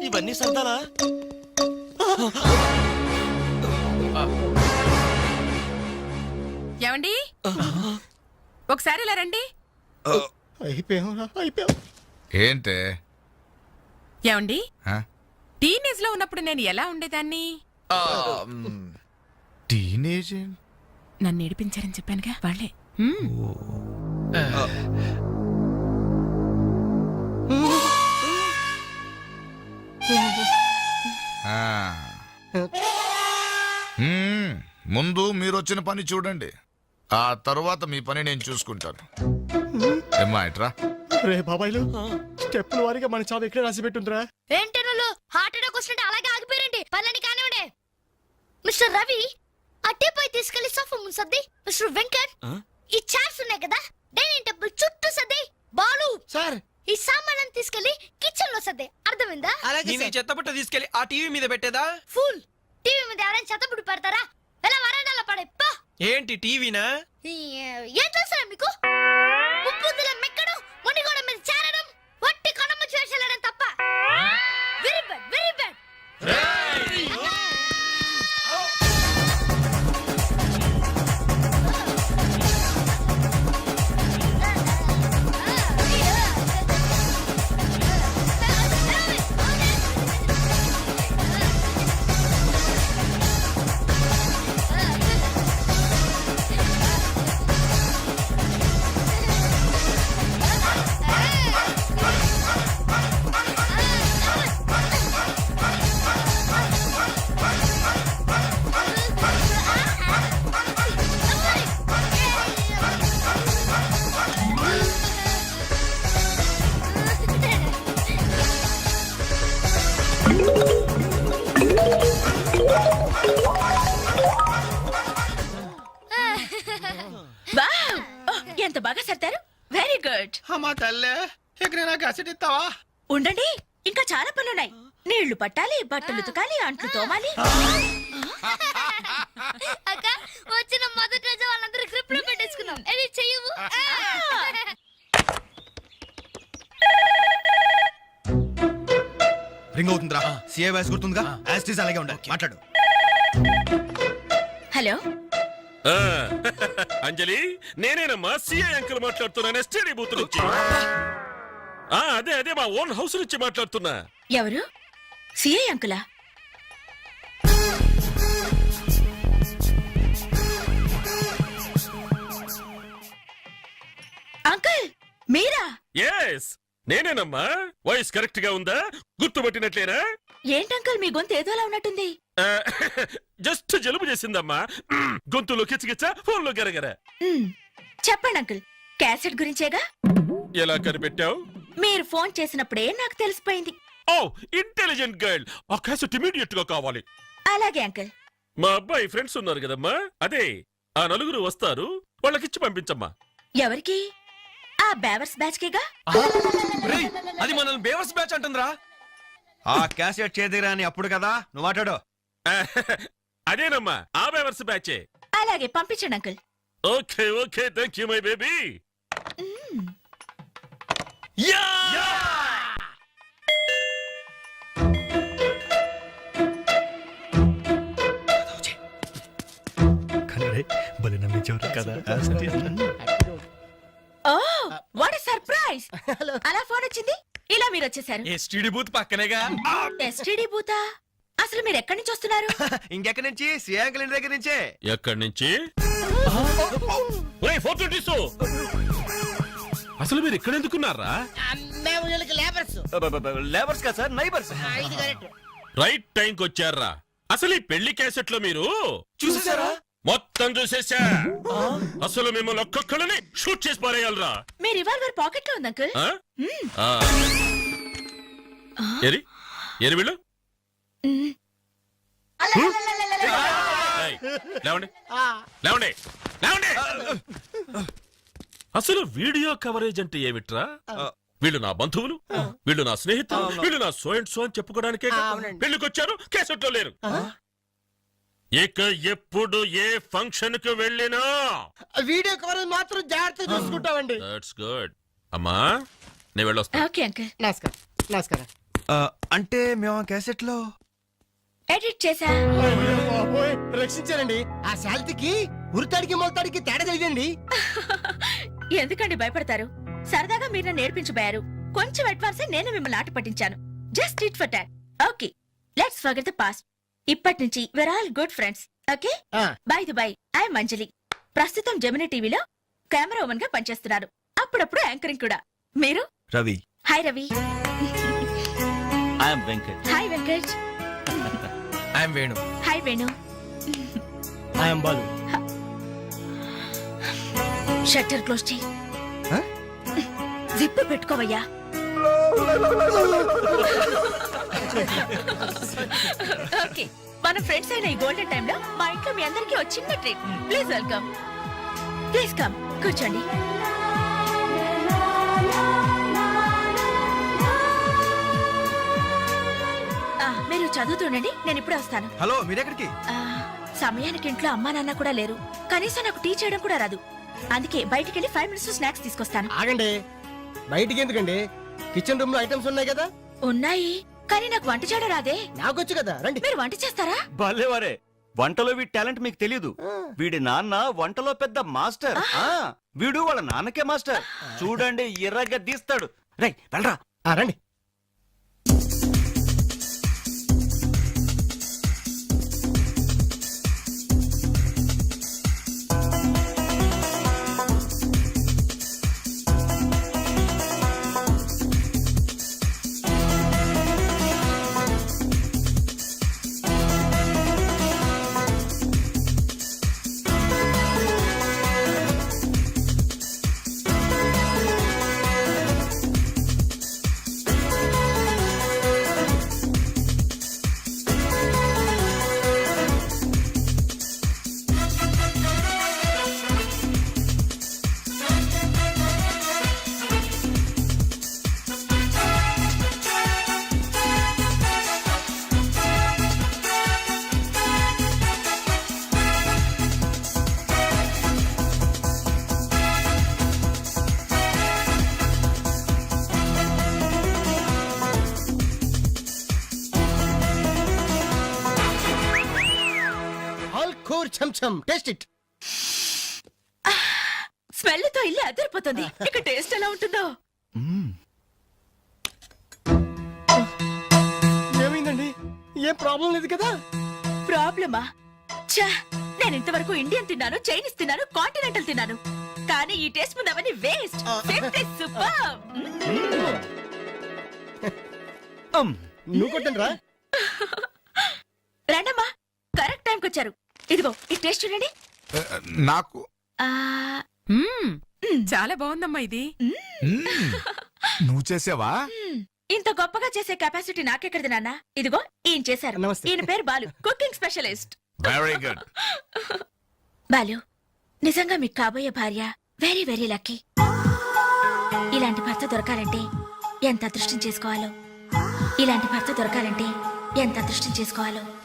ఇవన్నీ సరదాలా? ఏమండి ఒకసారి ఇలా రండి. ఏంటే ఏమండి టీనేజ్ లో ఉన్నప్పుడు నేను ఎలా ఉండేదాన్ని? టీనేజ్ నన్ను ఏడిపించారని చెప్పానుగా వాళ్ళే. ముందు మీరొచ్చిన పని చూడండి, ఆ తర్వాత మీ పని నేను చూసుకుంటాను. ఏమ్మా ఇట్రా. రే బాబాయ్లు, స్టెప్పుల వారిగా మన చావు ఎక్కడ రాసి పెట్టుందిరా? ఏంటి హార్ట్ అటాక్ వస్తుంటే అలాగే ఆగిపోయారండి. పనులని కానివ్వండి. మిస్టర్ రవి అట్టేపై తీసుకెళ్లి సోఫా ముందు సర్ది. మిస్టర్ వెంకట్ ఈ చైర్స్ ఉన్నాయి కదా డైనింగ్ టేబుల్ చుట్టూ సర్ది. బాలు సార్ ఈ సామాన్లను తీసుకెళ్లి కిచెన్ లో సర్ది. అర్థమైందా? చెత్తపుట్ట తీసుకెళ్లి ఆ టీవీ మీద పెట్టేదా? ఫుల్ టీవీ మీద ఎవరైనా చెత్తపుట్టు పెడతారా? ఎలా వరండాలో పడే పా. ఏంటి టీవీనా? ఏం చేస్తారా మీకు? ముప్పుద్దుల మెక్కడం, మునిగోడ మీద చేరడం, వట్టి కొనమ్మ చేసేయడం తప్ప. Very bad, very bad. ఎంత బాగా సర్దారు. Very good. అమ్మా తల్లే, ఇక్కడ నాకు అసెట్ ఇస్తావా? ఉండండి, ఇంకా చాలా పనులున్నాయి. నీళ్లు పట్టాలి, బట్టలు ఉతకాలి, అంట్లు తోమాలి. అక్క వచ్చిన మొదటి రోజు వాళ్ళందరూ గ్రిప్ లో పెట్టేసుకున్నాం. ఇది చెయ్యవు. రింగ్ అవుతుందిరా. CA voice గుర్తుందిగా? యాస్టీస్ అలాగే ఉండాలి. మాట్లాడు. హలో అంజలి, నేనేనమ్మా సిఐ అంకుల్ మాట్లాడుతున్నాను. ఎస్టీడీ బూత్ నుంచి. అదే మా ఓన్ హౌస్ నుంచి మాట్లాడుతున్నా. ఎవరు? సిఐ అంకులా? అంకుల్ మీరా? ఎస్ నేనేనమ్మా. వాయిస్ కరెక్ట్ గా ఉందా? గుర్తుపట్టినట్లేనా? ఏంటంకుల్ మీ గొంతు ఏదోలా ఉన్నట్టుంది. జస్ట్ జలుబు చేసిందమ్మా. గొంతులో కిచకిచ, ఫోన్లో గరగర. చెప్పండి అంకుల్, క్యాసెట్ గురించేగా? ఎలా కనిపెట్టావు? మీరు ఫోన్ చేసినప్పుడే నాకు తెలిసిపోయింది. ఓ ఇంటెలిజెంట్ గర్ల్. ఆ క్యాసెట్ ఇమీడియట్ గా కావాలి. అలాగే అంకుల్. మా అబ్బాయి ఫ్రెండ్స్ ఉన్నారు కదమ్మా, అదే ఆ నలుగురు వస్తారు, వాళ్ళకిచ్చి పంపించమ్మా. ఎవరికి? ఆ బేవర్స్ బ్యాచ్ కేగా? అది మనల్ని బేవర్స్ బ్యాచ్ అంటుందిరా. ఆ క్యాసెట్ చేదిరా అని అప్పుడు కదా నువ్వు మాట్లాడు. అదేనమ్మా, ఆ బేవర్స్ బ్యాచే. అలాగే పంపించండి uncle. Okay okay, thank you my baby. Oh what a surprise. అలా ఫోన్ వచ్చింది, ఇలా మీరు వచ్చేసారు. ఎస్టీడీ బూత్ పక్కనేగా. ఎస్టీడీ బూతా? అసలు మీరు ఎక్కడి నుంచి వస్తున్నారు? ఇంకెక్కడి నుంచి? సిఏ అంకుల్ ఇంటి దగ్గర నుంచే. ఎక్కడి నుంచి? అసలు మీరు ఇక్కడ ఎందుకున్నారా? లేబర్స్ కదా సార్, నైబర్స్. రైట్ టైంకి వచ్చారా? అసలు ఈ పెళ్లి క్యాసెట్ లో మీరు చూసేసారా? మొత్తం చూసేసా. అసలు మిమ్మల్ని ఒక్కొక్కరిని షూట్ చేసి పారేయాలరా. మీ రివాల్వర్ పాకెట్ లో ఉంది అంకుల్. ఎరి ఎరి వీళ్ళు లేవండి లేవండి లేవండి. అసలు వీడియో కవరేజ్ అంటే ఏమిట్రా? వీళ్ళు నా బంధువులు, వీళ్ళు నా స్నేహితులు, వీళ్ళు నా సో అండ్ సో అని చెప్పుకోవడానికే పెళ్లికొచ్చారు, కేసెట్లో లేరు. ఇక ఎప్పుడు ఏ ఫంక్షన్ కు వెళ్ళినా వీడియో కవర్ మాత్రం జాగ్రత్త చూసుకుంటామండి. That's good. అమ్మా నేను వెళ్ళొస్తా. Okay uncle. నమస్కారం. నమస్కారం. అంటే మేము ఆ క్యాసెట్ లో ఎడిట్ చేసా. ఓయ్, రక్షించారండి. ఆ శాలిటీకి ఉరితాడికి మొలతాడికి తేడా తెలియదండి. ఎందుకండి భయపడతారు? సరదాగా మీరు నన్ను నేర్పించబోయారు. కొంచెం అడ్వాన్స్ నేను మిమ్మల్ని ఆట పట్టించాను. Just it for talk. Okay, let's forget the past. ఇప్పటి నుంచి we're all good friends. Okay. By the by, I'm Anjali. ప్రస్తుతం జెమినీ టీవీలో కెమెరా ఉమెన్ గా పనిచేస్తున్నారు. అప్పుడప్పుడు యాంకరింగ్ కూడా. మీరు? Ravi. Hi Ravi. I'm Venkat. Hi Venkat. I'm Venu. Hi Venu. I'm Balu. Shutter close చేయి. జిప్ పెట్టుకోవయ్యా. ఓకే, మన ఫ్రెండ్స్ అయిన ఈ గోల్డెన్ టైమ్ లో మా ఇంట్లో మీ అందరికీ ఒక చిన్న treat. Please welcome. Please come, కూర్చోండి. మీరు చదువుతుండండి, నేను ఇప్పుడే వస్తాను. హలో, మీరెక్కడికి? సమయానికి ఇంట్లో అమ్మా నాన్న కూడా లేరు. కనీసం నాకు టీ చేయడం కూడా రాదు. అందుకే బయటికి వెళ్ళి 5 minutes స్నాక్స్ తీసుకొస్తాను. ఆగండి, బయటికి ఎందుకండి? కిచెన్ రూమ్ లో ఐటమ్స్ ఉన్నాయి కదా. ఉన్నాయి, కానీ నాకు వంట చేయడం రాదే. నాకొచ్చు కదా, రండి. మీరు వంట చేస్తారా? భలేవరే, వంటలో వీడి టాలెంట్ మీకు తెలియదు. వీడి నాన్న వంటలో పెద్ద మాస్టర్. వీడు వాళ్ళ నాన్నకే మాస్టర్. చూడండి, ఎర్రగా తీస్తాడు. రై వెళ్ళరా. రండి. Taste it. స్మెల్ తో ఇల్లు అదిరిపోతుంది. ఇక టేస్ట్ ఎలా ఉంటుందో. ఏమైందండి? ఏం ప్రాబ్లం లేదు కదా? ప్రాబ్లమా? ఛా, నేను ఇంతవరకు ఇండియన్ తిన్నాను, చైనీస్ తిన్నాను, కాంటినెంటల్ తిన్నాను. కానీ ఈ టేస్ట్ ముందు అవన్నీ వేస్ట్. సూపర్. నువ్వు కొట్టండి రా. రండమ్మా, కరెక్ట్ టైంకి వచ్చారు. ఇదిగో ఈ టేస్ట్ చూడండి. నాకు చాలా బాగుందమ్మా ఇది. నువ్వు చేసావా? ఇంత గొప్పగా చేసే కెపాసిటీ నాకెక్కడిది నాన్న. ఇదిగో ఈయన చేశారు. నమస్తే. ఈయన పేరు Balu, cooking specialist. Very good. Balu, నిజంగా మీకు కాబోయే భార్య వెరీ వెరీ లక్కీ. ఇలాంటి భర్త దొరకాలంటే ఎంత అదృష్టం చేసుకోవాలో. ఇలాంటి భర్త దొరకాలంటే ఎంత అదృష్టం చేసుకోవాలో.